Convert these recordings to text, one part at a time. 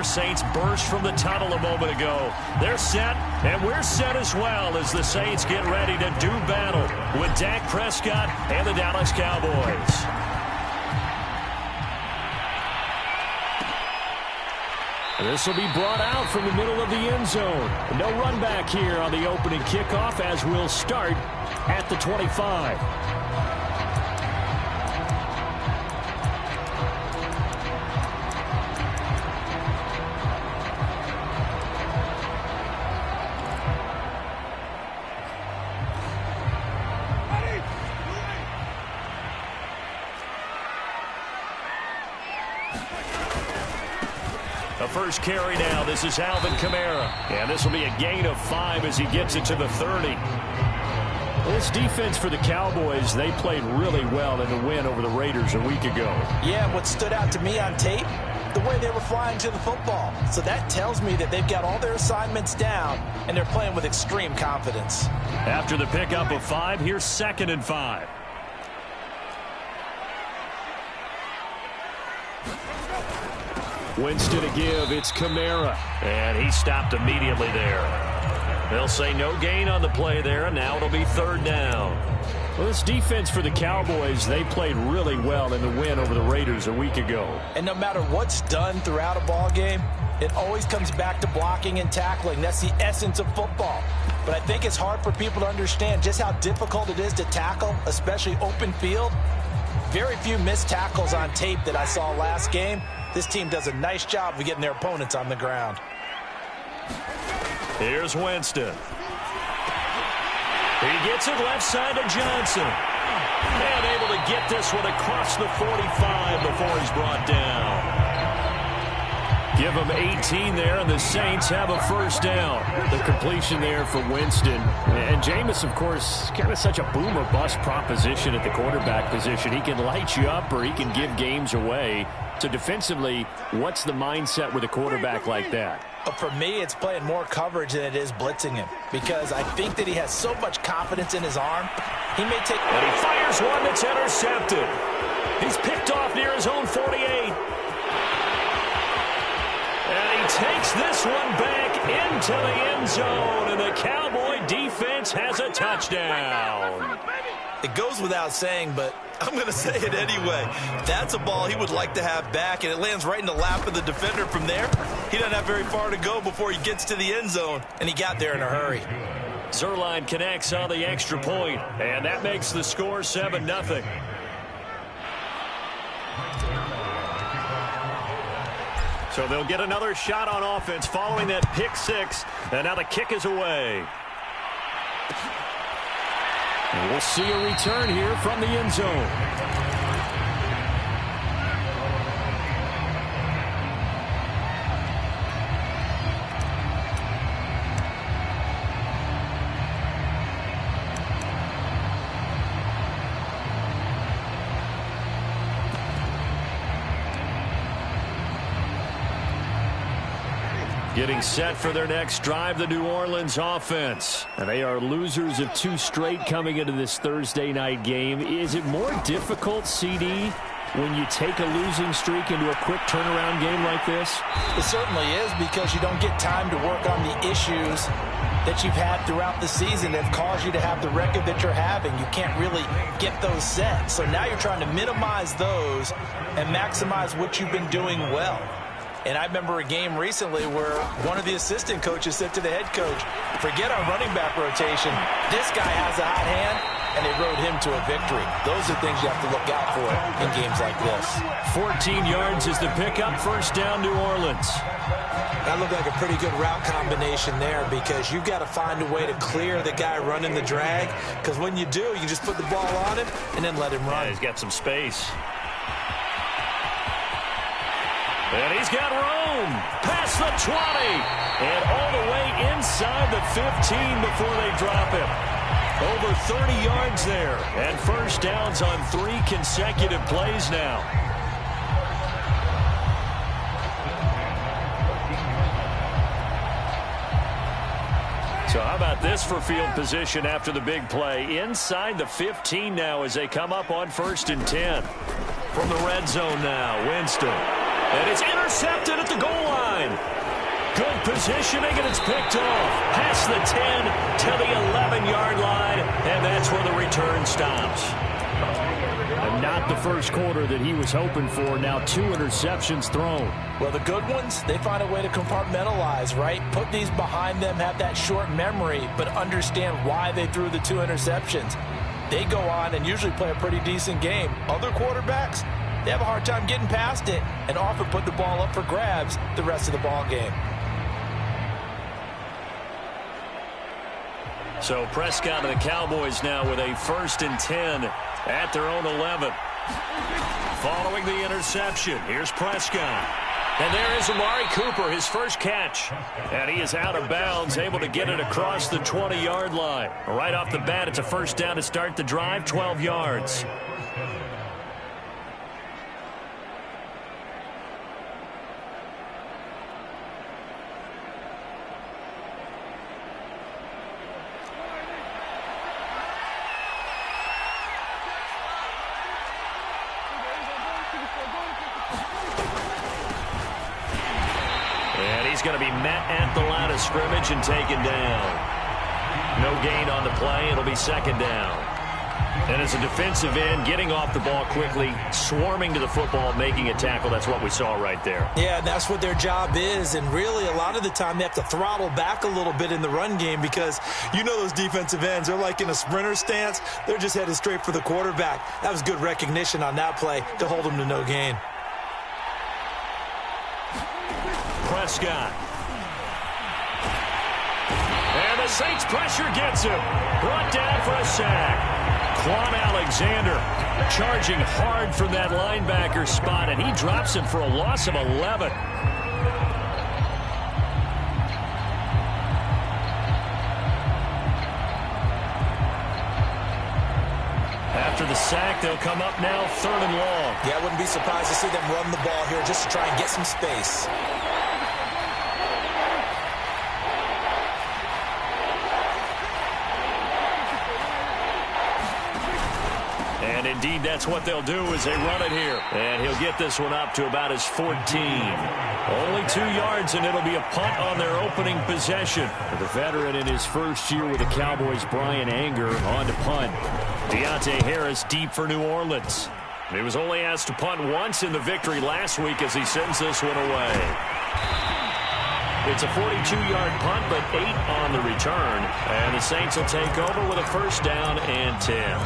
Saints burst from the tunnel a moment ago. They're set, and we're set as well as the Saints get ready to do battle with Dak Prescott and the Dallas Cowboys. This will be brought out from the middle of the end zone. No run back here on the opening kickoff as we'll start at the 25. The first carry now. This is Alvin Kamara. And this will be a gain of 5 as he gets it to the 30. This defense for the Cowboys, they played really well in the win over the Raiders a week ago. Yeah, what stood out to me on tape, the way they were flying to the football. So that tells me that they've got all their assignments down, and they're playing with extreme confidence. After the pickup of 5, here's 2nd and 5. Winston to give. It's Kamara. And he stopped immediately there. They'll say no gain on the play there, and now it'll be 3rd down. Well, this defense for the Cowboys, they played really well in the win over the Raiders a week ago. And no matter what's done throughout a ball game, it always comes back to blocking and tackling. That's the essence of football. But I think it's hard for people to understand just how difficult it is to tackle, especially open field. Very few missed tackles on tape that I saw last game. This team does a nice job of getting their opponents on the ground. Here's Winston. He gets it left side to Johnson. And able to get this one across the 45 before he's brought down. Give him 18 there, and the Saints have a first down. The completion there for Winston. And Jameis, of course, kind of such a boom or bust proposition at the quarterback position. He can light you up or he can give games away. So defensively, what's the mindset with a quarterback like that? For me, it's playing more coverage than it is blitzing him, because I think that he has so much confidence in his arm. He may take... And he fires one that's intercepted. He's picked off near his own 48. And he takes this one back into the end zone, and the Cowboy defense has a touchdown. It goes without saying, but I'm going to say it anyway. That's a ball he would like to have back, and it lands right in the lap of the defender from there. He doesn't have very far to go before he gets to the end zone, and he got there in a hurry. Zerline connects on the extra point, and that makes the score 7-0. So they'll get another shot on offense following that pick 6, and now the kick is away. And we'll see a return here from the end zone. Getting set for their next drive, the New Orleans offense. And they are losers of 2 straight coming into this Thursday night game. Is it more difficult, CD, when you take a losing streak into a quick turnaround game like this? It certainly is, because you don't get time to work on the issues that you've had throughout the season that have caused you to have the record that you're having. You can't really get those set. So now you're trying to minimize those and maximize what you've been doing well. And I remember a game recently where one of the assistant coaches said to the head coach, forget our running back rotation. This guy has a hot hand, and they rode him to a victory. Those are things you have to look out for in games like this. 14 yards is the pickup. First down, New Orleans. That looked like a pretty good route combination there, because you've got to find a way to clear the guy running the drag, because when you do, you just put the ball on him and then let him run. Yeah, he's got some space. And he's got room past the 20 and all the way inside the 15 before they drop him. Over 30 yards there, and first downs on 3 consecutive plays now. So how about this for field position after the big play? Inside the 15 now as they come up on 1st and 10. From the red zone now, Winston. And it's intercepted at the goal line. Good positioning, and it's picked off. Past the 10 to the 11-yard line, and that's where the return stops. And not the first quarter that he was hoping for. Now 2 interceptions thrown. Well, the good ones, they find a way to compartmentalize, right? Put these behind them, have that short memory, but understand why they threw the 2 interceptions. They go on and usually play a pretty decent game. Other quarterbacks, they have a hard time getting past it and often put the ball up for grabs the rest of the ball game. So Prescott and the Cowboys now with a 1st and 10 at their own 11. Following the interception, here's Prescott. And there is Amari Cooper, his first catch. And he is out of bounds, able to get it across the 20-yard line. Right off the bat, it's a 1st down to start the drive, 12 yards. Going to be met at the line of scrimmage and taken down. No gain on the play. It'll be 2nd down. And as a defensive end, getting off the ball quickly, swarming to the football, making a tackle. That's what we saw right there. Yeah, and that's what their job is. And really, a lot of the time, they have to throttle back a little bit in the run game because you know those defensive ends, they're like in a sprinter stance. They're just headed straight for the quarterback. That was good recognition on that play to hold them to no gain. Prescott. And the Saints pressure gets him. Brought down for a sack. Quan Alexander charging hard from that linebacker spot, and he drops him for a loss of 11. After the sack, they'll come up now 3rd and long. Yeah, I wouldn't be surprised to see them run the ball here just to try and get some space. And indeed, that's what they'll do as they run it here. And he'll get this one up to about his 14. Only 2 yards, and it'll be a punt on their opening possession. The veteran in his first year with the Cowboys, Brian Anger, on to punt. Deontay Harris deep for New Orleans. He was only asked to punt once in the victory last week as he sends this one away. It's a 42-yard punt, but 8 on the return. And the Saints will take over with a 1st down and 10.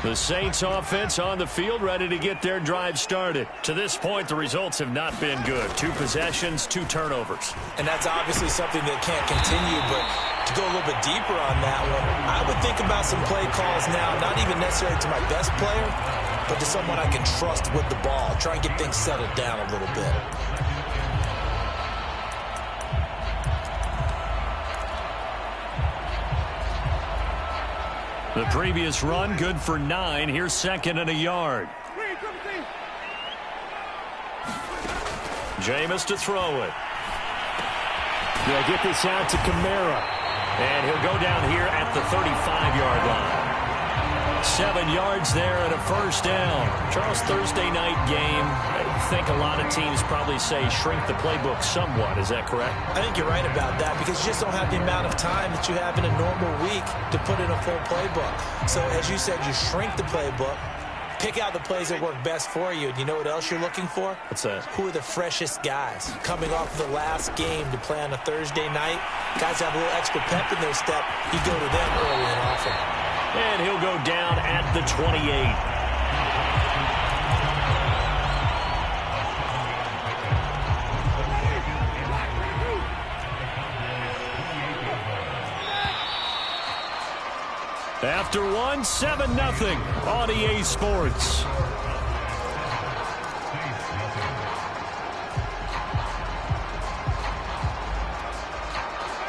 The Saints offense on the field, ready to get their drive started. To this point, the results have not been good. 2 possessions, 2 turnovers. And that's obviously something that can't continue, but to go a little bit deeper on that one, I would think about some play calls now, not even necessarily to my best player, but to someone I can trust with the ball. Try and get things settled down a little bit. The previous run, good for 9. Here's 2nd and a yard. Jameis to throw it. They'll get this out to Kamara. And he'll go down here at the 35-yard line. 7 yards there and a 1st down. Charles, Thursday night game, I think a lot of teams probably say shrink the playbook somewhat. Is that correct? I think you're right about that because you just don't have the amount of time that you have in a normal week to put in a full playbook. So as you said, you shrink the playbook, pick out the plays that work best for you. And you know what else you're looking for? What's that? Who are the freshest guys coming off the last game to play on a Thursday night? Guys have a little extra pep in their step. You go to them early and often. And he'll go down at the 28. After 1, 7-0 on EA Sports.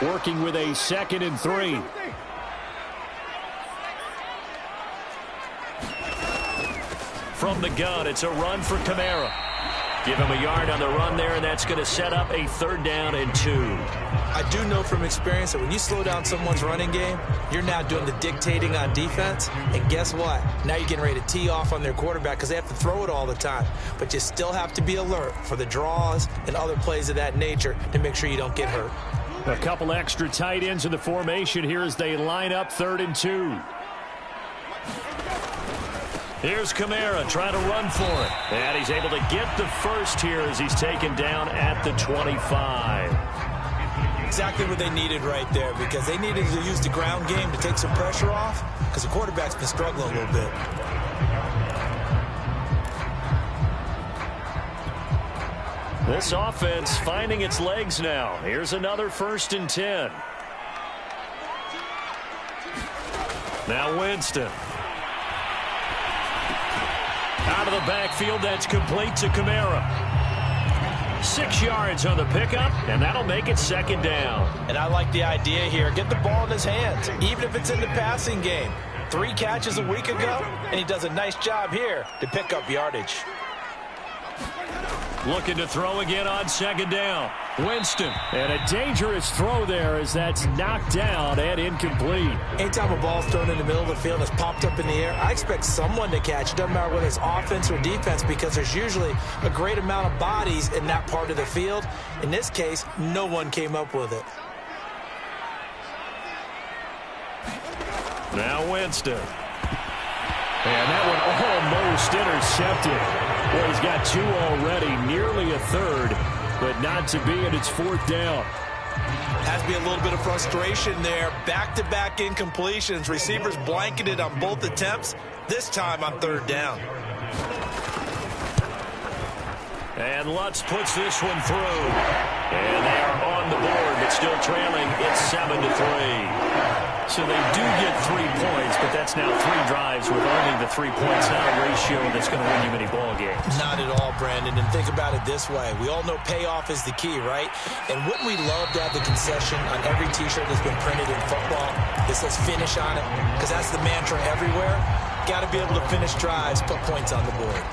Working with a 2nd and 3. From the gun, it's a run for Kamara. Give him a yard on the run there, and that's going to set up a 3rd down and 2. I do know from experience that when you slow down someone's running game, you're now doing the dictating on defense. And guess what? Now you're getting ready to tee off on their quarterback because they have to throw it all the time. But you still have to be alert for the draws and other plays of that nature to make sure you don't get hurt. A couple extra tight ends in the formation here as they line up 3rd and 2. Here's Kamara trying to run for it. And he's able to get the first here as he's taken down at the 25. Exactly what they needed right there, because they needed to use the ground game to take some pressure off because the quarterback's been struggling a little bit. This offense finding its legs now. Here's another 1st and 10. Now Winston. Out of the backfield, that's complete to Kamara. 6 yards on the pickup, and that'll make it 2nd down. And I like the idea here. Get the ball in his hands, even if it's in the passing game. 3 catches a week ago, and he does a nice job here to pick up yardage. Looking to throw again on 2nd down. Winston. And a dangerous throw there as that's knocked down and incomplete. Anytime a ball's thrown in the middle of the field and it's popped up in the air, I expect someone to catch it. Doesn't matter whether it's offense or defense, because there's usually a great amount of bodies in that part of the field. In this case, no one came up with it. Now Winston. And that one almost intercepted. Well, he's got 2 already, nearly a 3rd, but not to be, and it's 4th down. Has to be a little bit of frustration there. Back-to-back incompletions. Receivers blanketed on both attempts, this time on 3rd down. And Lutz puts this one through. And they are on the board, but still trailing. It's 7-3. So they do get 3 points, but that's now 3 drives with only the 3 points. Not a ratio that's going to win you many ball games. Not at all, Brandon. And think about it this way. We all know payoff is the key, right? And wouldn't we love to have the concession on every T-shirt that's been printed in football that says finish on it? Because that's the mantra everywhere. Got to be able to finish drives, put points on the board.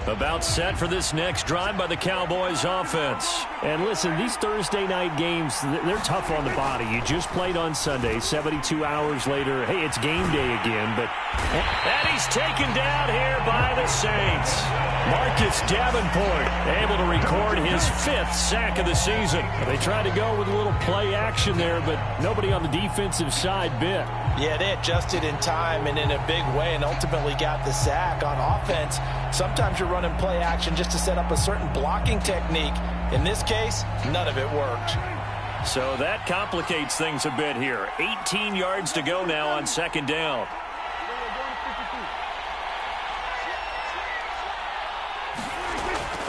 About set for this next drive by the Cowboys offense. And listen, these Thursday night games, they're tough on the body. You just played on Sunday, 72 hours later. Hey, it's game day again, but... And he's taken down here by the Saints. Marcus Davenport able to record his 5th sack of the season. They tried to go with a little play action there, but nobody on the defensive side bit. Yeah, they adjusted in time and in a big way and ultimately got the sack. On offense, sometimes you're running play action just to set up a certain blocking technique. In this case, none of it worked. So that complicates things a bit here. 18 yards to go now on 2nd down.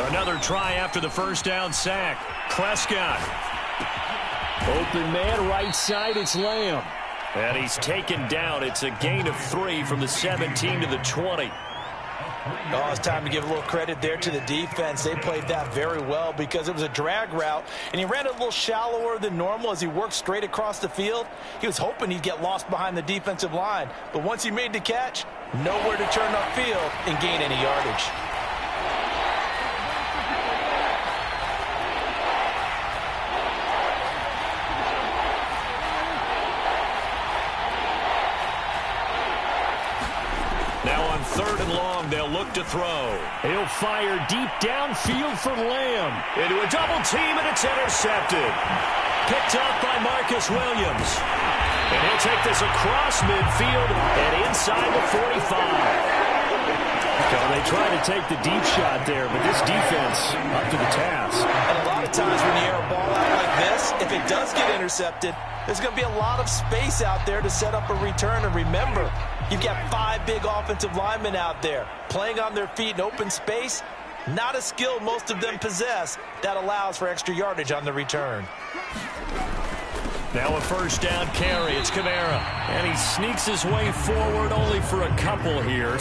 Another try after the 1st down sack. Prescott. Open man, right side, it's Lamb. And he's taken down. It's a gain of 3 from the 17 to the 20. Oh, it's time to give a little credit there to the defense. They played that very well because it was a drag route, and he ran it a little shallower than normal as he worked straight across the field. He was hoping he'd get lost behind the defensive line, but once he made the catch, nowhere to turn upfield and gain any yardage. Now on 3rd and long, they'll look to throw. He'll fire deep downfield for Lamb. Into a double team, and it's intercepted. Picked up by Marcus Williams. And he'll take this across midfield and inside the 45. Well, they tried to take the deep shot there, but this defense up to the task. And a lot of times when you air a ball out like this, if it does get intercepted, there's going to be a lot of space out there to set up a return. And remember, you've got 5 big offensive linemen out there playing on their feet in open space. Not a skill most of them possess that allows for extra yardage on the return. Now a 1st down carry. It's Kamara. And he sneaks his way forward only for a couple here.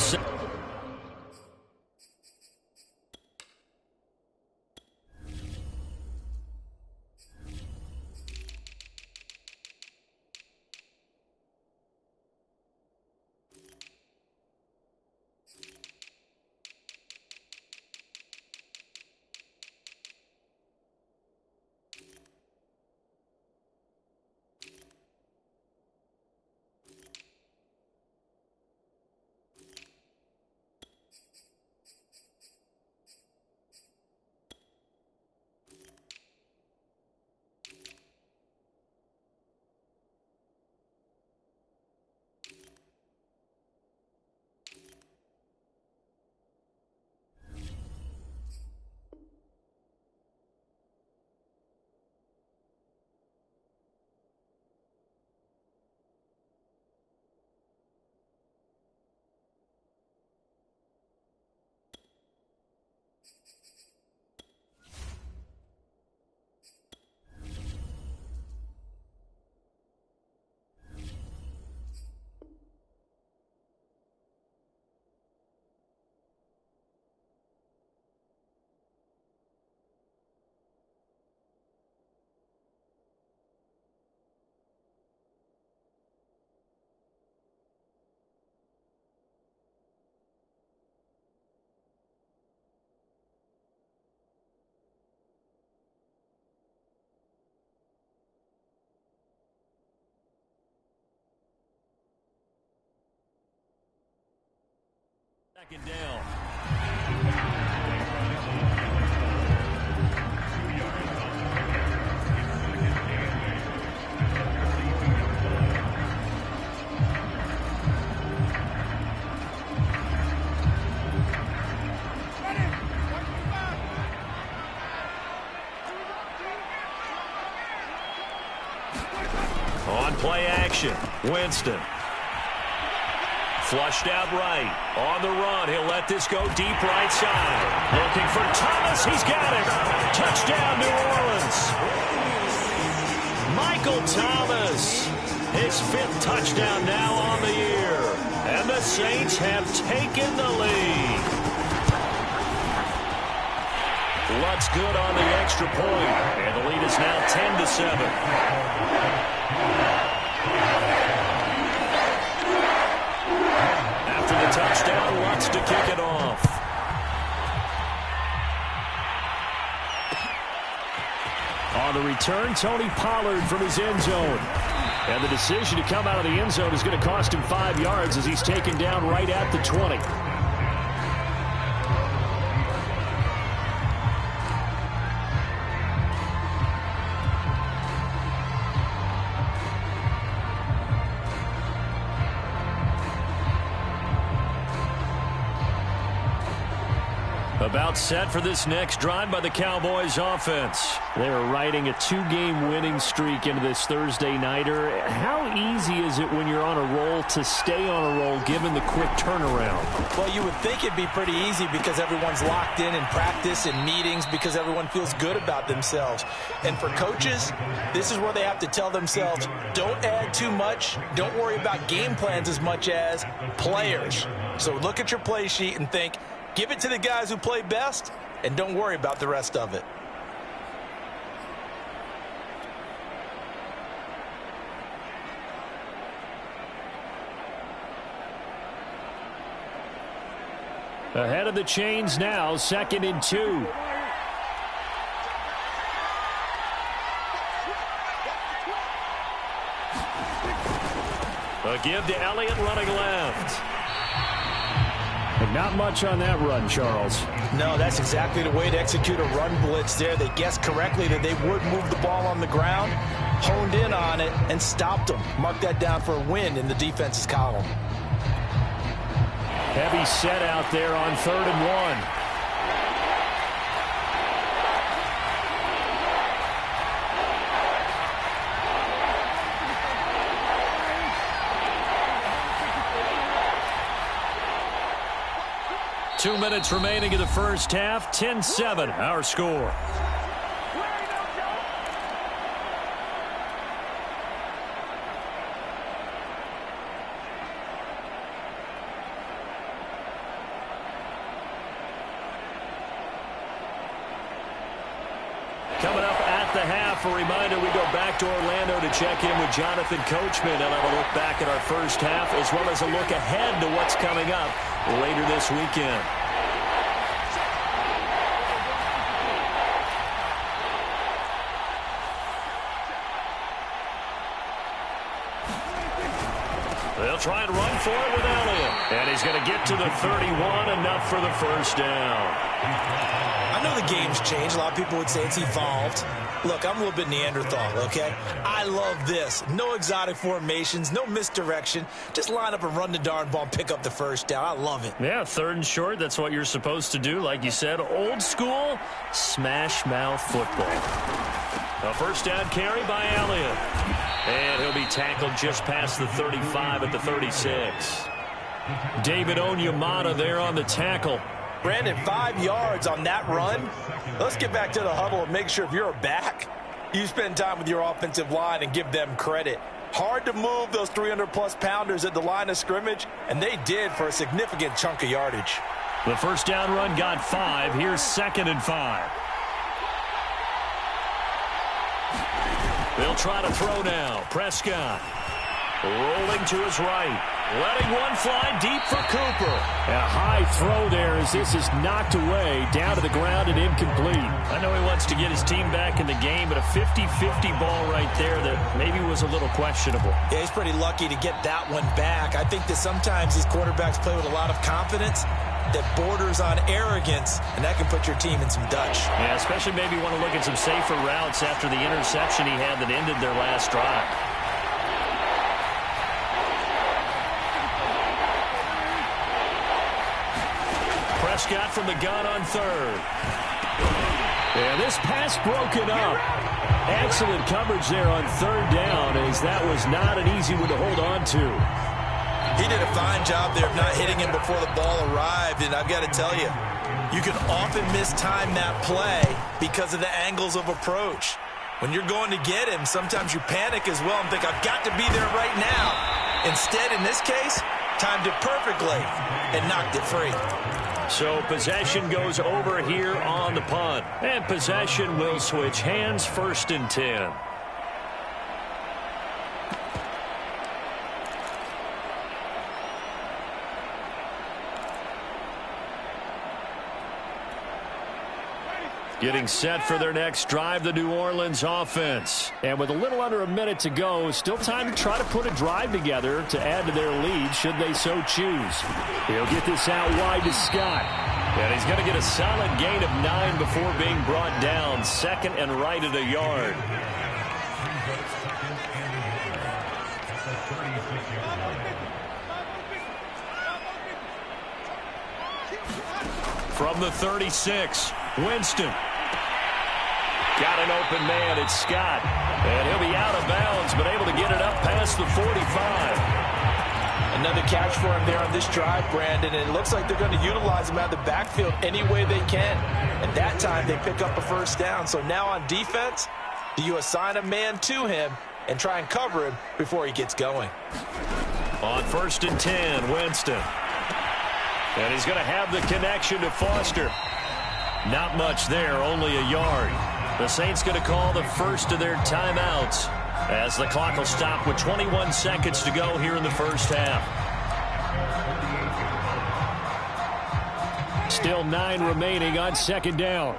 Second down. On play action, Winston. Flushed out right. On the run, he'll let this go deep right side. Looking for Thomas. He's got it. Touchdown, New Orleans. Michael Thomas. His 5th touchdown now on the year. And the Saints have taken the lead. Luck's good on the extra point. And the lead is now 10-7. After the touchdown, wants to kick it off. On the return, Tony Pollard from his end zone. And the decision to come out of the end zone is going to cost him 5 yards as he's taken down right at the 20. About set for this next drive by the Cowboys offense. They're riding a 2-game winning streak into this Thursday nighter. How easy is it when you're on a roll to stay on a roll given the quick turnaround? Well, you would think it'd be pretty easy because everyone's locked in practice and meetings because everyone feels good about themselves. And for coaches, this is where they have to tell themselves, don't add too much. Don't worry about game plans as much as players. So look at your play sheet and think, give it to the guys who play best, and don't worry about the rest of it. Ahead of the chains now, 2nd and 2. A give to Elliott running left. And not much on that run, Charles. No, that's exactly the way to execute a run blitz there. They guessed correctly that they would move the ball on the ground, honed in on it, and stopped them. Mark that down for a win in the defense's column. Heavy set out there on 3rd and 1. 2 minutes remaining in the first half. 10-7, our score. Coming up at the half, a reminder we go back to Orlando to check in with Jonathan Coachman and have a look back at our first half as well as a look ahead to what's coming up later this weekend. They'll try and run for it with Elliott. And he's going to get to the 31, enough for the first down. I know the game's changed. A lot of people would say it's evolved. Look, I'm a little bit Neanderthal, okay? I love this. No exotic formations, no misdirection. Just line up and run the darn ball and pick up the first down. I love it. Yeah, 3rd and short, that's what you're supposed to do. Like you said, old school, smash mouth football. A first down carry by Elliott. And he'll be tackled just past the 35 at the 36. David Onyemata there on the tackle. Brandon, 5 yards on that run. Let's get back to the huddle and make sure if you're a back, you spend time with your offensive line and give them credit. Hard to move those 300-plus pounders at the line of scrimmage, and they did for a significant chunk of yardage. The first down run got 5. Here's 2nd and 5. They'll try to throw now. Prescott rolling to his right. Letting one fly deep for Cooper. A high throw there as this is knocked away, down to the ground and incomplete. I know he wants to get his team back in the game, but a 50-50 ball right there that maybe was a little questionable. Yeah, he's pretty lucky to get that one back. I think that sometimes these quarterbacks play with a lot of confidence, that borders on arrogance, and that can put your team in some Dutch. Yeah, especially maybe want to look at some safer routes after the interception he had that ended their last drive. Prescott from the gun on third. And this pass broken up. Excellent coverage there on third down, as that was not an easy one to hold on to. He did a fine job there of not hitting him before the ball arrived, and I've got to tell you, you can often mistime that play because of the angles of approach. When you're going to get him, sometimes you panic as well and think, I've got to be there right now. Instead, in this case, timed it perfectly and knocked it free. So possession goes over here on the punt. And possession will switch hands, 1st and 10. Getting set for their next drive, the New Orleans offense. And with a little under a minute to go, still time to try to put a drive together to add to their lead should they so choose. He'll get this out wide to Scott. And he's going to get a solid gain of 9 before being brought down. 2nd and right at a yard. From the 36, Winston. Got an open man, it's Scott. And he'll be out of bounds, but able to get it up past the 45. Another catch for him there on this drive, Brandon, and it looks like they're going to utilize him out of the backfield any way they can. And that time they pick up a first down. So now on defense, do you assign a man to him and try and cover him before he gets going? On 1st and 10, Winston. And he's going to have the connection to Foster. Not much there, only a yard. The Saints going to call the first of their timeouts as the clock will stop with 21 seconds to go here in the first half. Still 9 remaining on 2nd down.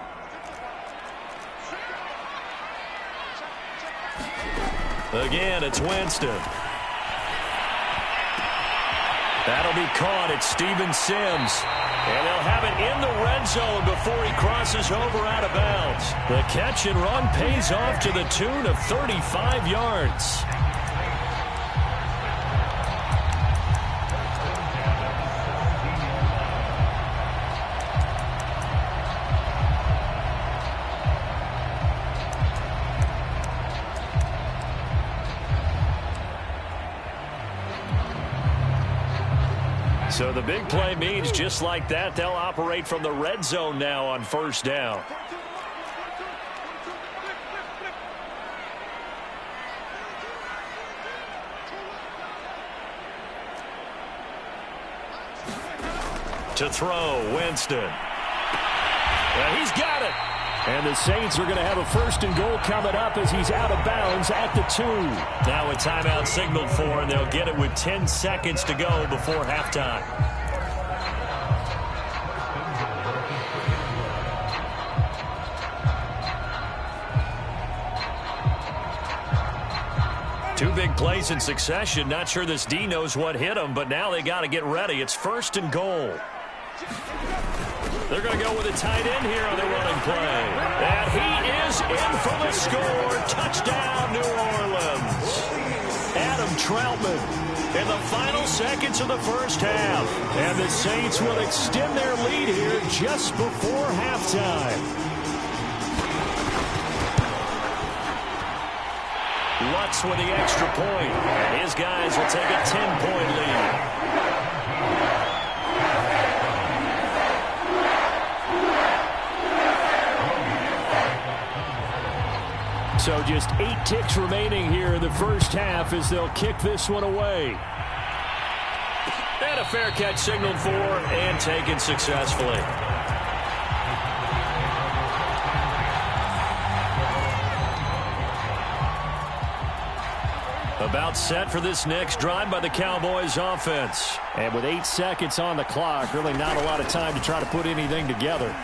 Again, it's Winston. That'll be caught at Steven Sims. And they'll have it in the red zone before he crosses over out of bounds. The catch and run pays off to the tune of 35 yards. So the big play means just like that, they'll operate from the red zone now on 1st down. To throw, Winston. Well, he's got it. And the Saints are going to have a 1st and goal coming up as he's out of bounds at the 2. Now a timeout signaled for, and they'll get it with 10 seconds to go before halftime. Two big plays in succession. Not sure this D knows what hit him, but now they got to get ready. It's 1st and goal. They're going to go with a tight end here on the running play. And he is in for the score. Touchdown, New Orleans. Adam Troutman in the final seconds of the first half. And the Saints will extend their lead here just before halftime. Lutz with the extra point. And his guys will take a 10-point lead. So just 8 ticks remaining here in the first half as they'll kick this one away. And a fair catch signaled for and taken successfully. About set for this next drive by the Cowboys offense. And with 8 seconds on the clock, really not a lot of time to try to put anything together.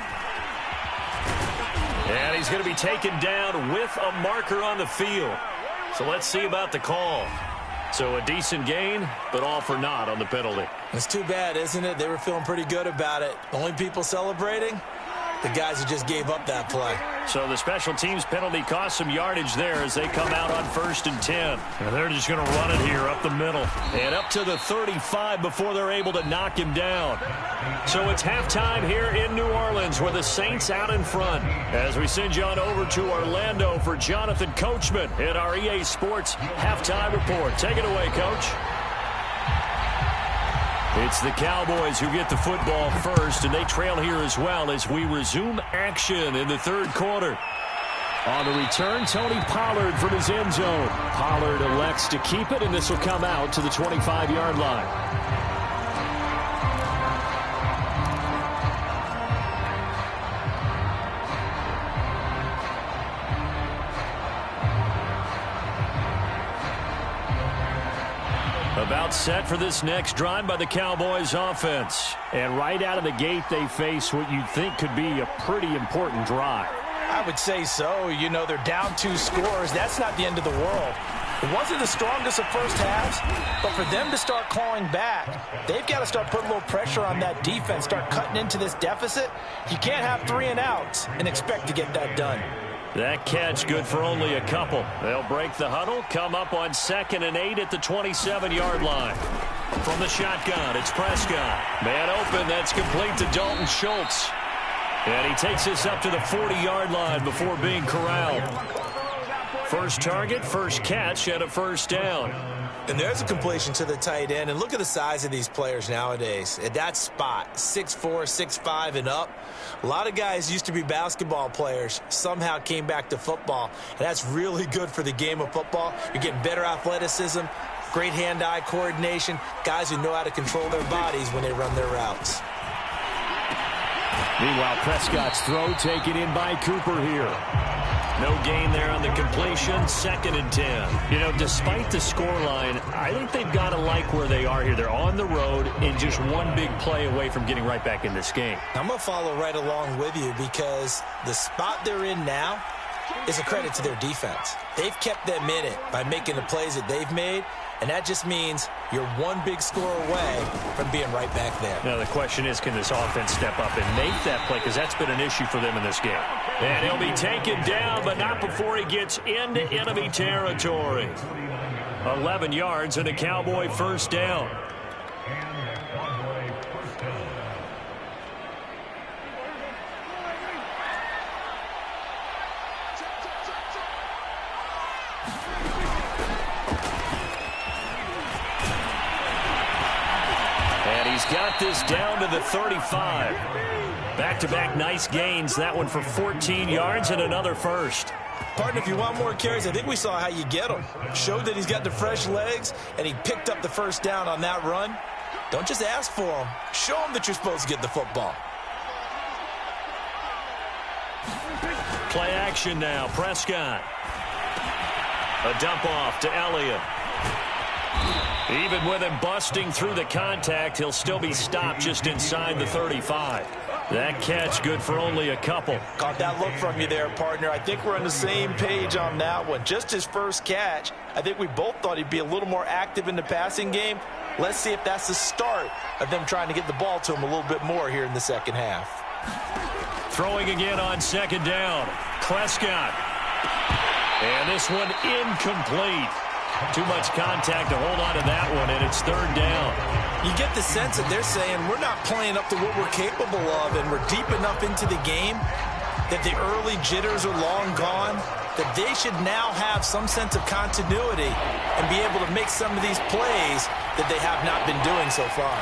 And he's going to be taken down with a marker on the field. So let's see about the call. So a decent gain, but all for naught on the penalty. It's too bad, isn't it? They were feeling pretty good about it. Only people celebrating? The guys who just gave up that play. So the special teams penalty cost some yardage there as they come out on 1st and 10. And they're just going to run it here up the middle. And up to the 35 before they're able to knock him down. So it's halftime here in New Orleans with the Saints out in front. As we send you on over to Orlando for Jonathan Coachman at our EA Sports Halftime Report. Take it away, Coach. It's the Cowboys who get the football first, and they trail here as well as we resume action in the third quarter. On the return, Tony Pollard from his end zone. Pollard elects to keep it, and this will come out to the 25-yard line. About set for this next drive by the Cowboys offense. And right out of the gate, they face what you'd think could be a pretty important drive. I would say so. You know, they're down 2 scores. That's not the end of the world. It wasn't the strongest of first halves, but for them to start clawing back, they've got to start putting a little pressure on that defense, start cutting into this deficit. You can't have 3 and outs and expect to get that done. That catch good for only a couple. They'll break the huddle, come up on 2nd and 8 at the 27-yard line. From the shotgun, it's Prescott. Man open, that's complete to Dalton Schultz. And he takes this up to the 40-yard line before being corralled. First target, first catch, and a first down. And there's a completion to the tight end. And look at the size of these players nowadays. At that spot, 6'4", 6'5", and up. A lot of guys used to be basketball players, somehow came back to football. And that's really good for the game of football. You're getting better athleticism, great hand-eye coordination, guys who know how to control their bodies when they run their routes. Meanwhile, Prescott's throw taken in by Cooper here. No gain there on the completion, 2nd and 10. You know, despite the scoreline, I think they've got to like where they are here. They're on the road and just one big play away from getting right back in this game. I'm going to follow right along with you because the spot they're in now is a credit to their defense. They've kept them in it by making the plays that they've made, and that just means you're one big score away from being right back there. Now, the question is, can this offense step up and make that play? Because that's been an issue for them in this game. And he'll be taken down, but not before he gets into enemy territory. 11 yards and a Cowboy first down. And he's got this down to the 35. Back-to-back nice gains. That one for 14 yards and another first. Partner, if you want more carries, I think we saw how you get them. Showed that he's got the fresh legs, and he picked up the first down on that run. Don't just ask for him. Show him that you're supposed to get the football. Play action now. Prescott. A dump off to Elliott. Even with him busting through the contact, he'll still be stopped just inside the 35. That catch good for only a couple. Caught that look from you there, partner. I think we're on the same page on that one. Just his first catch, I think we both thought he'd be a little more active in the passing game. Let's see if that's the start of them trying to get the ball to him a little bit more here in the second half. Throwing again on 2nd down. Prescott. And this one incomplete. Too much contact to hold on to that one, and it's 3rd down. You get the sense that they're saying we're not playing up to what we're capable of, and we're deep enough into the game that the early jitters are long gone, that they should now have some sense of continuity and be able to make some of these plays that they have not been doing so far.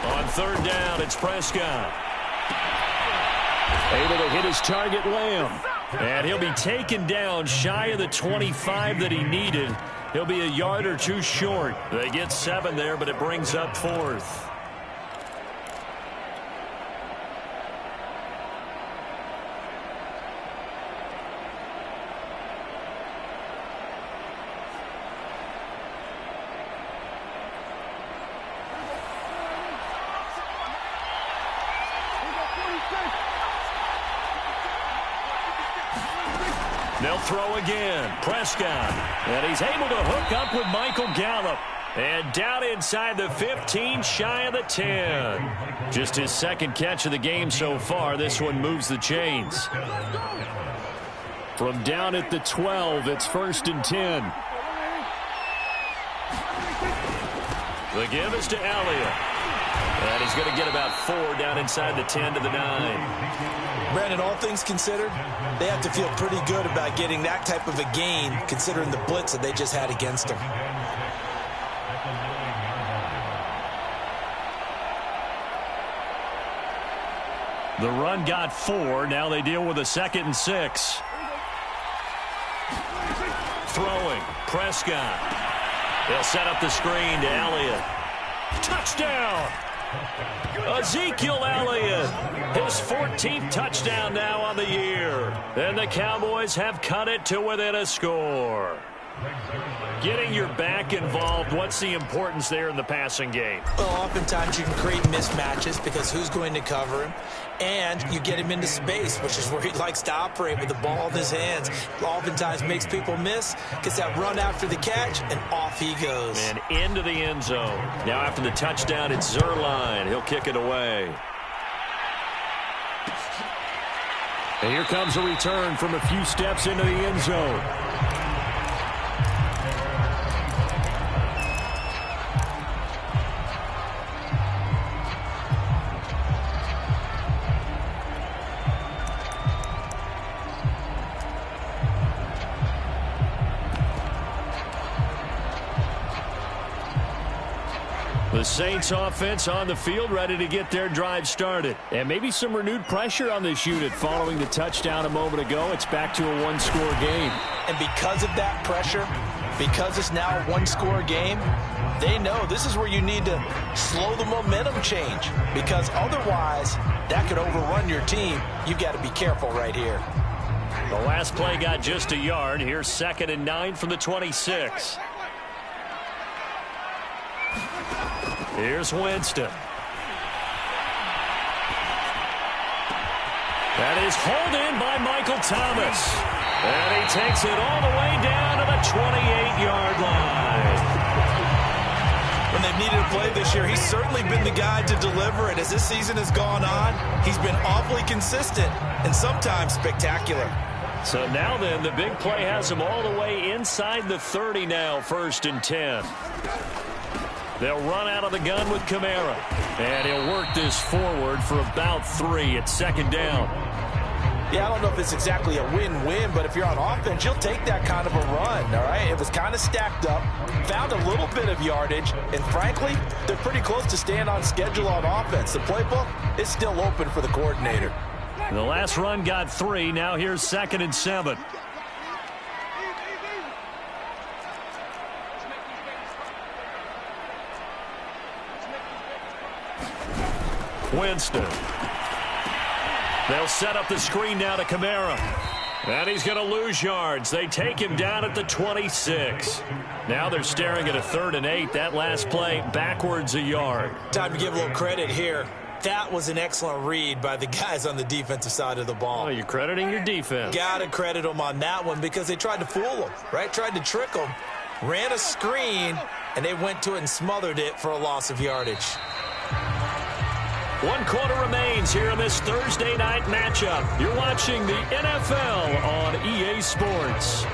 On 3rd down, it's Prescott. Able to hit his target, Lamb. And he'll be taken down shy of the 25 that he needed. He'll be a yard or two short. They get 7 there, but it brings up 4th. throw again. Prescott. And he's able to hook up with Michael Gallup. And down inside the 15, shy of the 10. Just his second catch of the game so far. This one moves the chains. From down at the 12, it's 1st and 10. The give is to Elliott. And he's going to get about 4 down inside the 10 to the 9. Brandon, all things considered, they have to feel pretty good about getting that type of a gain, considering the blitz that they just had against them. The run got 4. Now they deal with a 2nd and 6. Throwing. Prescott. They'll set up the screen to Elliott. Touchdown! Ezekiel Elliott. His 14th touchdown now on the year. And the Cowboys have cut it to within a score. Getting your back involved, what's the importance there in the passing game? Well, oftentimes you can create mismatches because who's going to cover him? And you get him into space, which is where he likes to operate with the ball in his hands. Oftentimes makes people miss, gets that run after the catch, and off he goes. And into the end zone. Now after the touchdown, it's Zerline. He'll kick it away. And here comes a return from a few steps into the end zone. The Saints offense on the field, ready to get their drive started. And maybe some renewed pressure on this unit following the touchdown a moment ago. It's back to a one-score game. And because of that pressure, because it's now a one-score game, they know this is where you need to slow the momentum change. Because otherwise, that could overrun your team. You've got to be careful right here. The last play got just a yard. Here's 2nd and 9 from the 26. Here's Winston. That is hauled in by Michael Thomas. And he takes it all the way down to the 28-yard line. When they've needed a play this year, he's certainly been the guy to deliver it. As this season has gone on, he's been awfully consistent and sometimes spectacular. So now then, the big play has him all the way inside the 30 now, 1st and 10. They'll run out of the gun with Kamara. And he'll work this forward for about 3 at 2nd down. Yeah, I don't know if it's exactly a win-win, but if you're on offense, you'll take that kind of a run, all right? It was kind of stacked up, found a little bit of yardage, and frankly, they're pretty close to staying on schedule on offense. The playbook is still open for the coordinator. The last run got 3. Now here's 2nd and 7. Winston. They'll set up the screen now to Kamara. And he's going to lose yards. They take him down at the 26. Now they're staring at a 3rd and 8. That last play backwards a yard. Time to give a little credit here. That was an excellent read by the guys on the defensive side of the ball. Oh, you're crediting your defense. Got to credit them on that one because they tried to fool them, right? Tried to trick them. Ran a screen, and they went to it and smothered it for a loss of yardage. 1 quarter remains here in this Thursday night matchup. You're watching the NFL on EA Sports.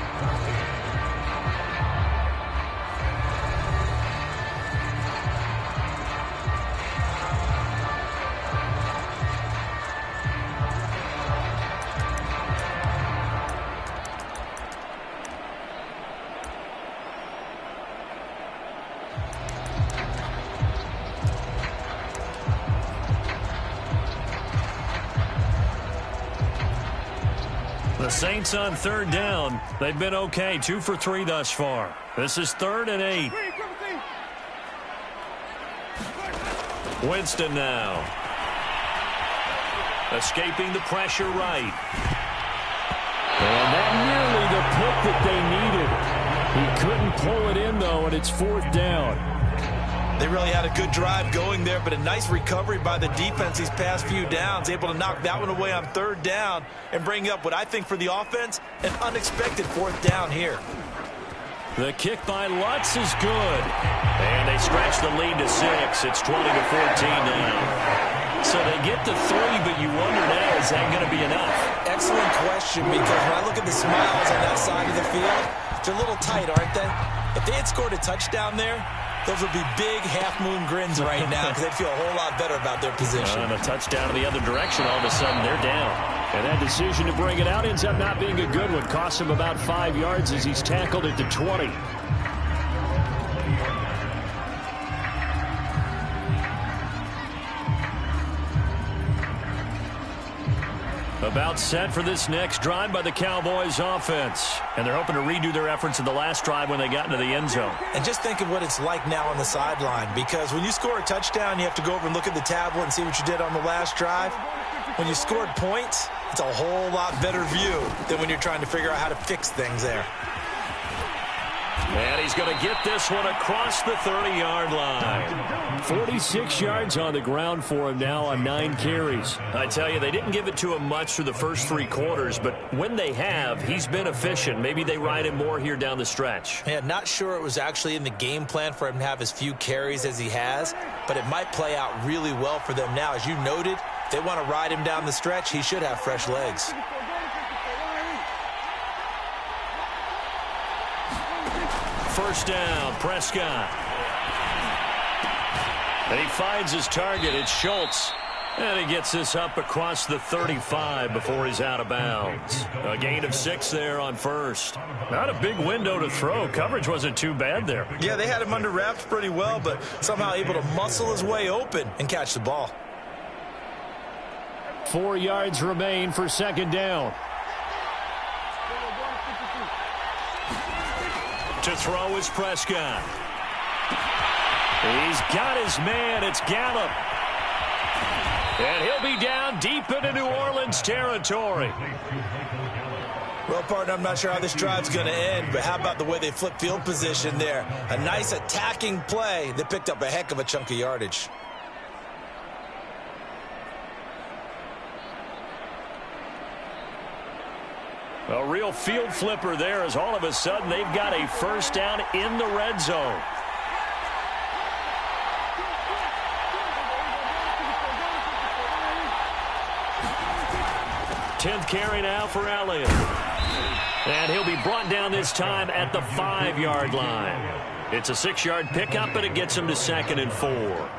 The Saints on 3rd down. They've been okay. 2 for 3 thus far. This is 3rd and 8. Winston now. Escaping the pressure right. And that nearly the pick that they needed. He couldn't pull it in, though, and it's 4th down. They really had a good drive going there, but a nice recovery by the defense these past few downs, able to knock that one away on 3rd down and bring up what I think for the offense, an unexpected 4th down here. The kick by Lutz is good. And they stretch the lead to 6. It's 20-14 now. So they get to 3, but you wonder now, is that going to be enough? Excellent question, because when I look at the smiles on that side of the field, they're a little tight, aren't they? If they had scored a touchdown there, those would be big half-moon grins right now because they'd feel a whole lot better about their position. And a touchdown in the other direction, all of a sudden they're down. And that decision to bring it out ends up not being a good one. Costs him about 5 yards as he's tackled at the 20. About set for this next drive by the Cowboys offense. And they're hoping to redo their efforts in the last drive when they got into the end zone. And just think of what it's like now on the sideline, because when you score a touchdown, you have to go over and look at the tablet and see what you did on the last drive. When you scored points, it's a whole lot better view than when you're trying to figure out how to fix things there. And he's going to get this one across the 30-yard line. 46 yards on the ground for him now on 9 carries. I tell you, they didn't give it to him much through the first 3 quarters, but when they have, he's been efficient. Maybe they ride him more here down the stretch. Yeah, not sure it was actually in the game plan for him to have as few carries as he has, but it might play out really well for them now. As you noted, if they want to ride him down the stretch, he should have fresh legs. First down, Prescott. And he finds his target. It's Schultz. And he gets this up across the 35 before he's out of bounds. A gain of 6 there on first. Not a big window to throw. Coverage wasn't too bad there. Yeah, they had him under wraps pretty well, but somehow able to muscle his way open and catch the ball. 4 yards remain for second down. To throw is Prescott. He's got his man. It's Gallup. And he'll be down deep into New Orleans territory. Well, partner, I'm not sure how this drive's going to end, but how about the way they flip field position there? A nice attacking play that picked up a heck of a chunk of yardage. A real field flipper there as all of a sudden they've got a first down in the red zone. Tenth carry now for Elliott. And he'll be brought down this time at the 5-yard line. It's a 6-yard pickup, and it gets him to 2nd and 4.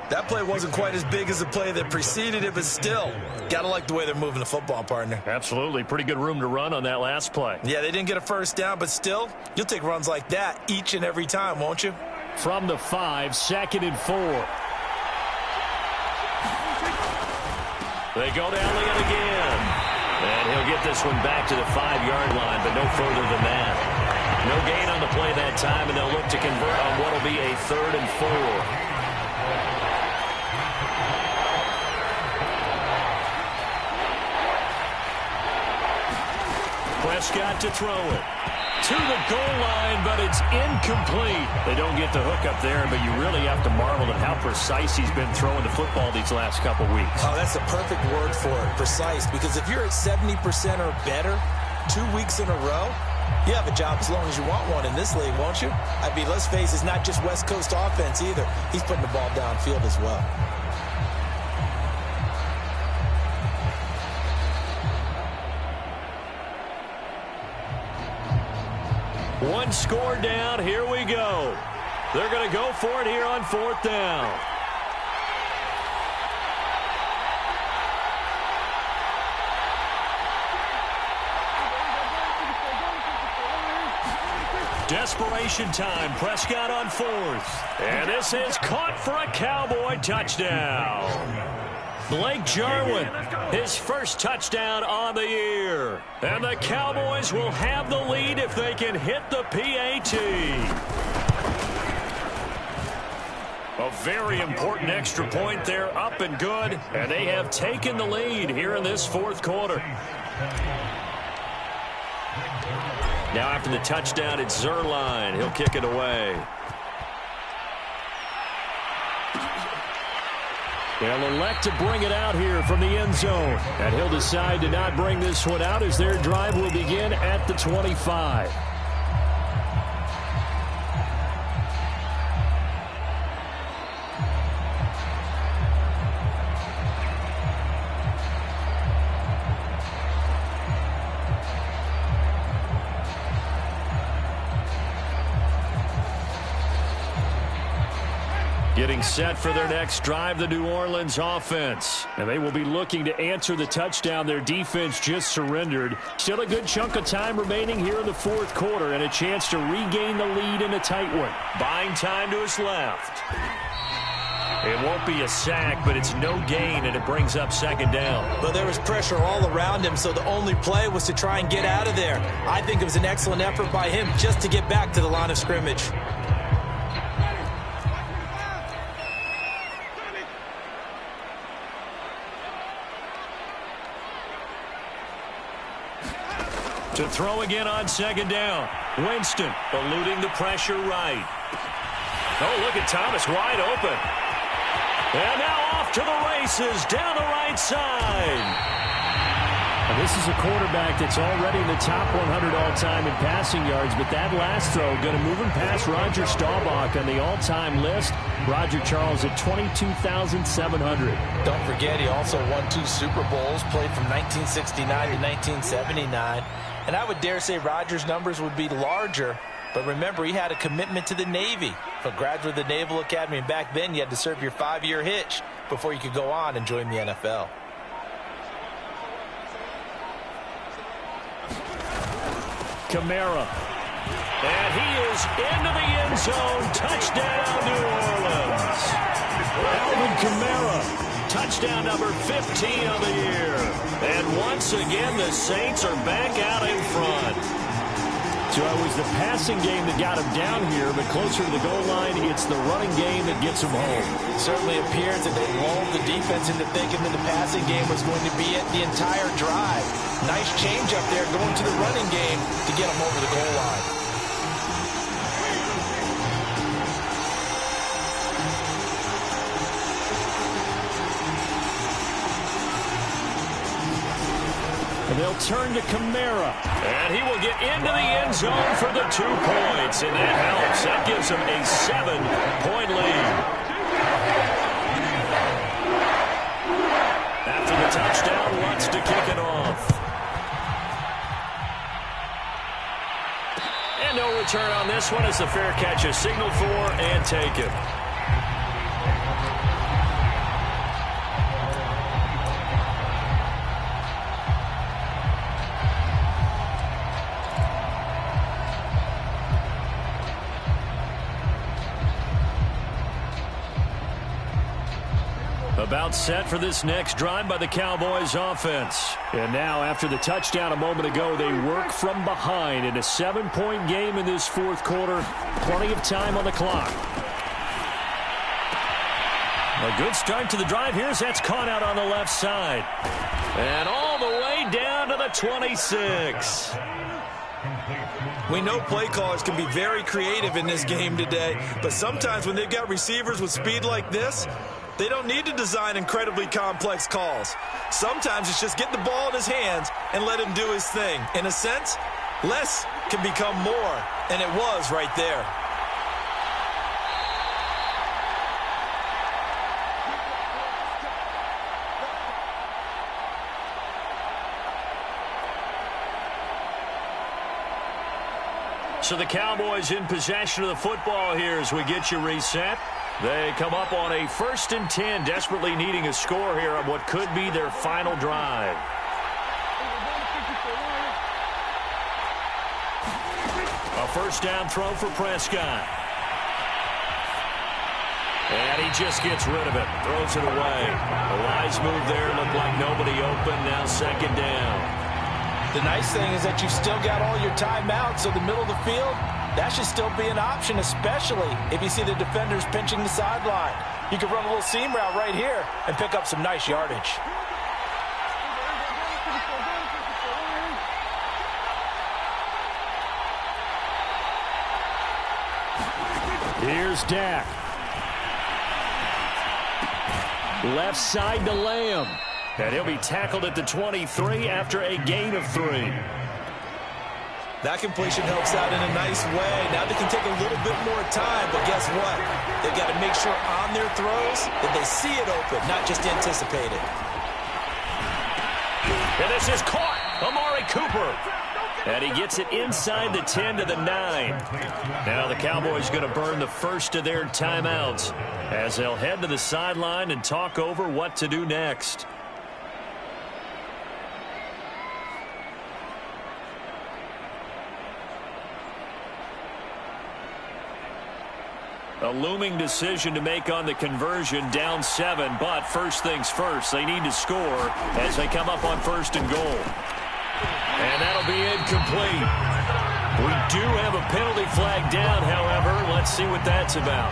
That play wasn't quite as big as the play that preceded it, but still, got to like the way they're moving the football, partner. Absolutely. Pretty good room to run on that last play. Yeah, they didn't get a first down, but still, you'll take runs like that each and every time, won't you? From the 5, 2nd and 4. They go to Elliott again. And he'll get this one back to the 5-yard line, but no further than that. No gain on the play that time, and they'll look to convert on what will be a 3rd and 4. Prescott to throw it. To the goal line, but it's incomplete. They don't get the hook up there, but you really have to marvel at how precise he's been throwing the football these last couple weeks. Oh, that's the perfect word for it, precise, because if you're at 70% or better 2 weeks in a row, you have a job as long as you want one in this league, won't you? I mean, let's face it, it's not just West Coast offense either. He's putting the ball downfield as well. One score down. Here we go. They're going to go for it here on 4th down. Desperation time. Prescott on 4th. And this is caught for a Cowboy touchdown. Blake Jarwin, his first touchdown on the year. And the Cowboys will have the lead if they can hit the PAT. A very important extra point there, up and good. And they have taken the lead here in this 4th quarter. Now after the touchdown, it's Zerline. He'll kick it away. They'll elect to bring it out here from the end zone. And he'll decide to not bring this one out as their drive will begin at the 25. Getting set for their next drive, the New Orleans offense. And they will be looking to answer the touchdown their defense just surrendered. Still a good chunk of time remaining here in the fourth quarter and a chance to regain the lead in a tight one. Buying time to his left. It won't be a sack, but it's no gain, and it brings up second down. But there was pressure all around him, so the only play was to try and get out of there. I think it was an excellent effort by him just to get back to the line of scrimmage. To throw again on second down. Winston eluding the pressure right. Oh, look at Thomas wide open. And now off to the races down the right side. Now, this is a quarterback that's already in the top 100 all-time in passing yards, but that last throw going to move him past Roger Staubach on the all-time list. Roger Charles at 22,700. Don't forget, he also won 2 Super Bowls, played from 1969 to 1979. And I would dare say Rodgers' numbers would be larger, but remember, he had a commitment to the Navy. A graduate of the Naval Academy, and back then you had to serve your 5-year hitch before you could go on and join the NFL. Kamara. And he is into the end zone. Touchdown, New Orleans. Alvin Kamara. Touchdown number 15 of the year. And once again, the Saints are back out in front. So it was the passing game that got him down here, but closer to the goal line, it's the running game that gets him home. It certainly appears that they lulled the defense into thinking that the passing game was going to be at the entire drive. Nice change up there going to the running game to get him over the goal line. And they'll turn to Kamara. And he will get into the end zone for the 2 points. And that helps. That gives him a 7-point lead. After the touchdown, Lutz to kick it off. And no return on this one as the fair catch is signaled for and taken. About set for this next drive by the Cowboys offense. And now, after the touchdown a moment ago, they work from behind in a 7-point game in this fourth quarter. Plenty of time on the clock. A good start to the drive here as that's caught out on the left side. And all the way down to the 26. We know play callers can be very creative in this game today, but sometimes when they've got receivers with speed like this, they don't need to design incredibly complex calls. Sometimes it's just get the ball in his hands and let him do his thing. In a sense, less can become more, and it was right there. So the Cowboys in possession of the football here as we get you reset. They come up on a 1st and 10, desperately needing a score here on what could be their final drive. A first down throw for Prescott. And he just gets rid of it, throws it away. A wise move there, looked like nobody open, now second down. The nice thing is that you've still got all your timeouts, so the middle of the field, that should still be an option, especially if you see the defenders pinching the sideline. You can run a little seam route right here and pick up some nice yardage. Here's Dak. Left side to Lamb. And he'll be tackled at the 23 after a gain of 3. That completion helps out in a nice way. Now they can take a little bit more time, but guess what? They've got to make sure on their throws that they see it open, not just anticipate it. And this is caught. Amari Cooper. And he gets it inside the 10 to the 9. Now the Cowboys going to burn the first of their timeouts as they'll head to the sideline and talk over what to do next. A looming decision to make on the conversion, down 7, but first things first, they need to score as they come up on 1st and goal. And that'll be incomplete. We do have a penalty flag down, however. Let's see what that's about.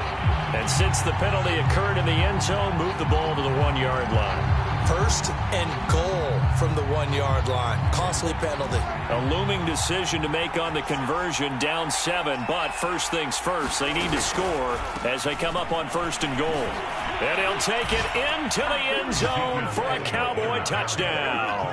And since the penalty occurred in the end zone, move the ball to the 1-yard line. 1st and goal from the 1-yard line. Costly penalty. A looming decision to make on the conversion, down 7, but first things first, they need to score as they come up on 1st and goal. And he'll take it into the end zone for a Cowboy touchdown.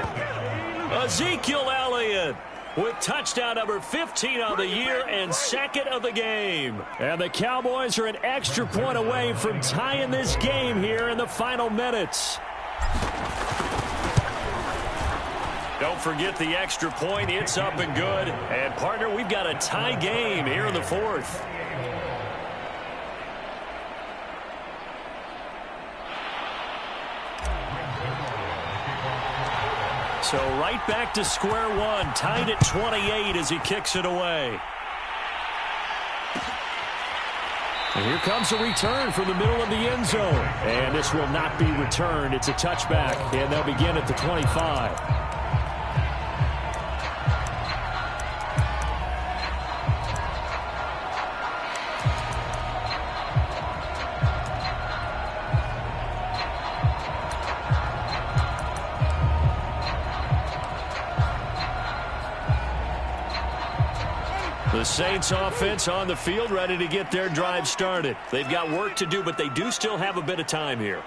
Ezekiel Elliott with touchdown number 15 of the year and 2nd of the game. And the Cowboys are an extra point away from tying this game here in the final minutes. Don't forget the extra point. It's up and good. And, partner, we've got a tie game here in the 4th. So right back to square one, tied at 28 as he kicks it away. And here comes a return from the middle of the end zone. And this will not be returned. It's a touchback, and they'll begin at the 25. The Saints offense on the field, ready to get their drive started. They've got work to do, but they do still have a bit of time here.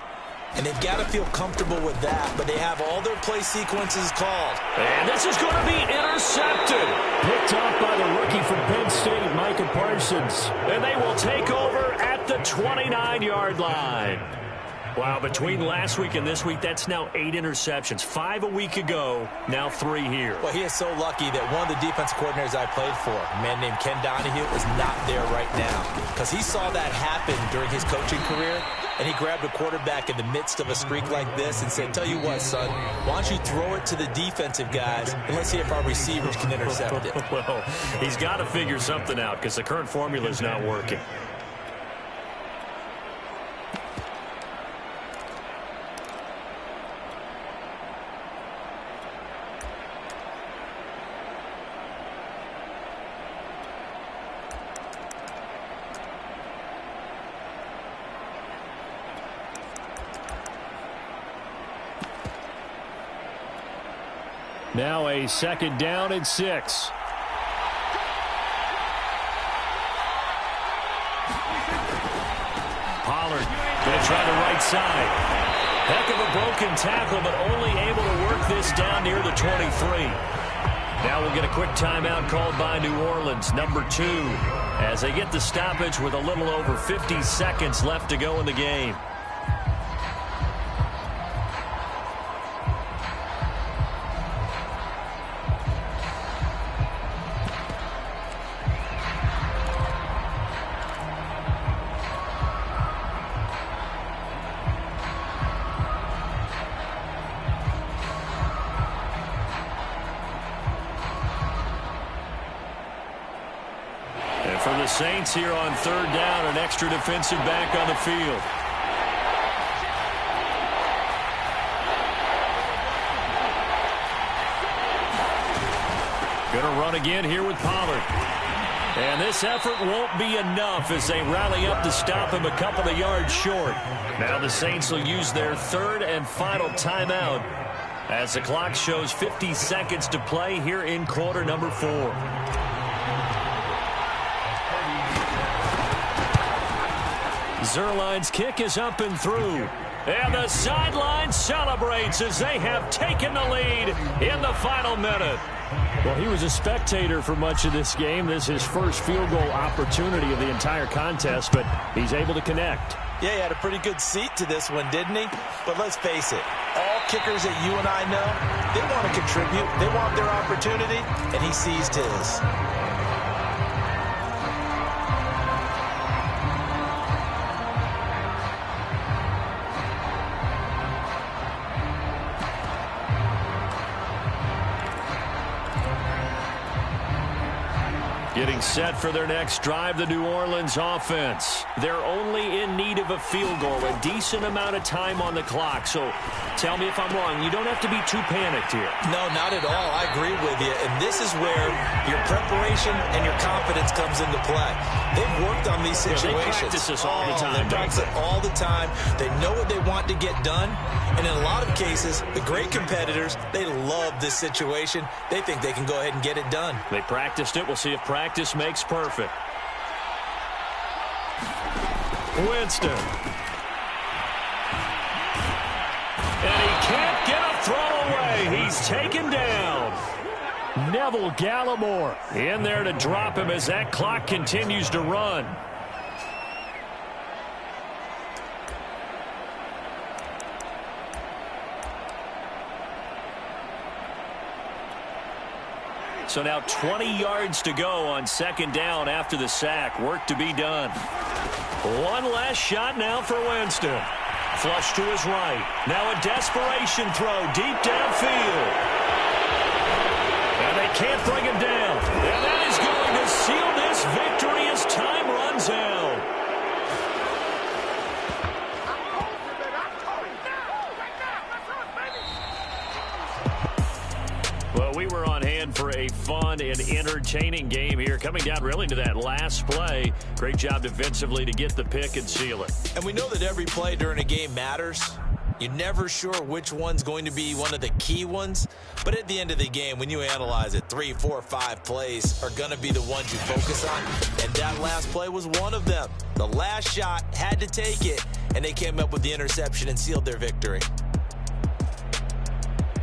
And they've got to feel comfortable with that, but they have all their play sequences called. And this is going to be intercepted. Picked off by the rookie from Penn State, Micah Parsons. And they will take over at the 29-yard line. Wow, between last week and this week, that's now 8 interceptions. 5 a week ago, now 3 here. Well, he is so lucky that one of the defense coordinators I played for, a man named Ken Donahue, is not there right now. Because he saw that happen during his coaching career, and he grabbed a quarterback in the midst of a streak like this and said, tell you what, son, why don't you throw it to the defensive guys, and let's see if our receivers can intercept it. Well, he's got to figure something out because the current formula is not working. Now a 2nd down and 6. Pollard going to try the right side. Heck of a broken tackle, but only able to work this down near the 23. Now we'll get a quick timeout called by New Orleans, number 2, as they get the stoppage with a little over 50 seconds left to go in the game. For the Saints here on 3rd down, an extra defensive back on the field. Going to run again here with Pollard. And this effort won't be enough as they rally up to stop him a couple of yards short. Now the Saints will use their 3rd and final timeout as the clock shows 50 seconds to play here in quarter number 4. Zerline's kick is up and through. And the sideline celebrates as they have taken the lead in the final minute. Well, he was a spectator for much of this game. This is his first field goal opportunity of the entire contest, but he's able to connect. Yeah, he had a pretty good seat to this one, didn't he? But let's face it, all kickers that you and I know, they want to contribute. They want their opportunity, and he seized his. Getting set for their next drive, the New Orleans offense. They're only in need of a field goal, a decent amount of time on the clock. So tell me if I'm wrong. You don't have to be too panicked here. No, not at all. I agree with you. And this is where your preparation and your confidence comes into play. They've worked on these situations. Yeah, they practice this all the time. They practice it all the time. They know what they want to get done. And in a lot of cases, the great competitors, they love this situation. They think they can go ahead and get it done. They practiced it. We'll see if practice makes perfect. Winston. And he can't get a throw away. He's taken down. Neville Gallimore in there to drop him as that clock continues to run. So now 20 yards to go on second down after the sack. Work to be done. One last shot now for Winston. Flush to his right. Now a desperation throw deep downfield. And they can't bring him down. And that is going to seal this victory as time runs out. Well, we were on hand for a fun and entertaining game here. Coming down really to that last play. Great job defensively to get the pick and seal it. And we know that every play during a game matters. You're never sure which one's going to be one of the key ones. But at the end of the game, when you analyze it, 3, 4, 5 plays are going to be the ones you focus on. And that last play was one of them. The last shot had to take it, and they came up with the interception and sealed their victory.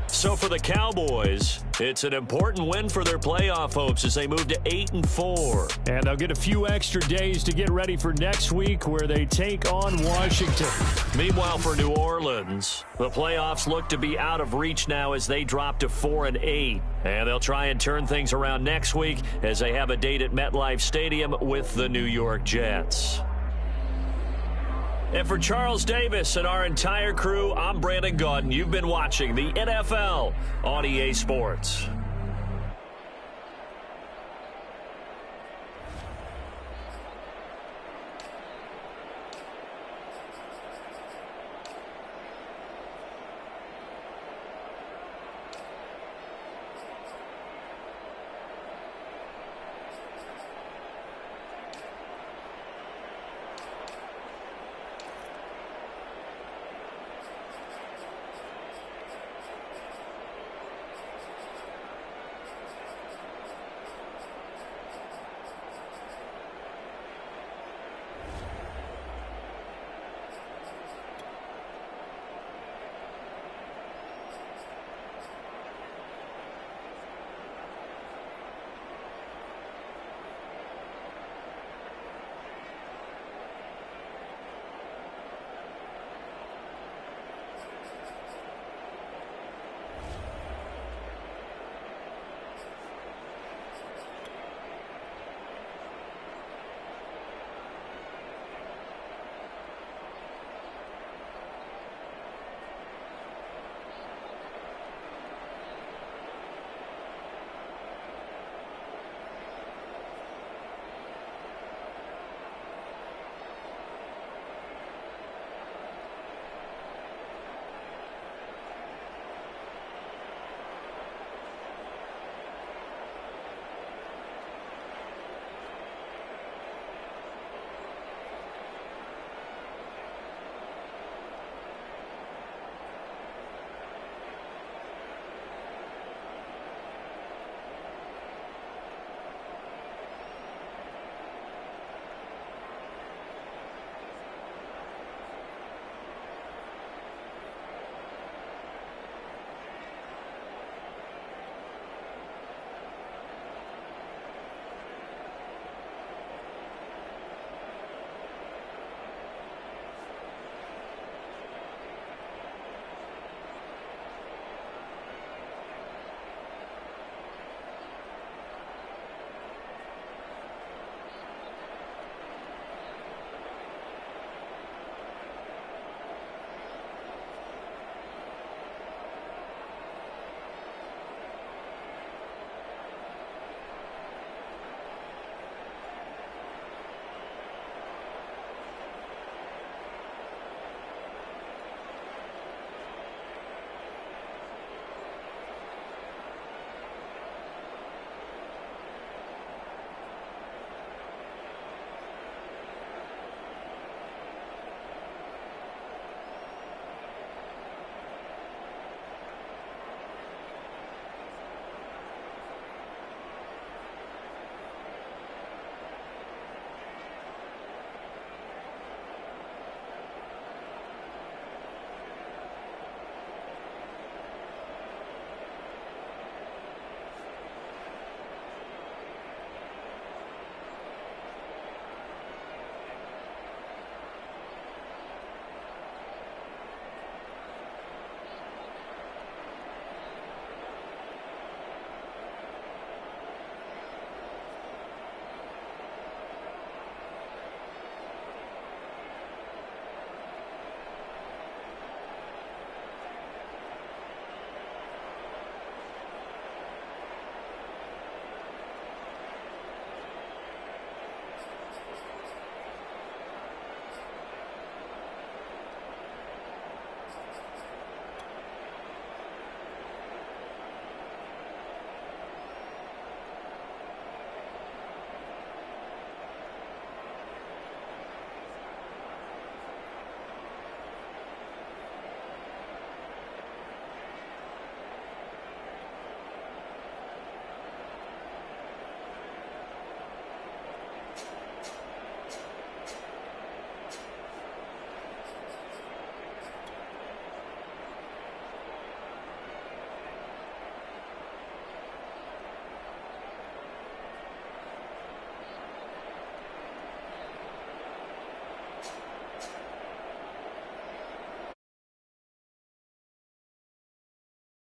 So for the Cowboys, it's an important win for their playoff hopes as they move to 8-4. And they'll get a few extra days to get ready for next week where they take on Washington. Meanwhile, for New Orleans, the playoffs look to be out of reach now as they drop to 4-8. And they'll try and turn things around next week as they have a date at MetLife Stadium with the New York Jets. And for Charles Davis and our entire crew, I'm Brandon Gaudin. You've been watching the NFL on EA Sports.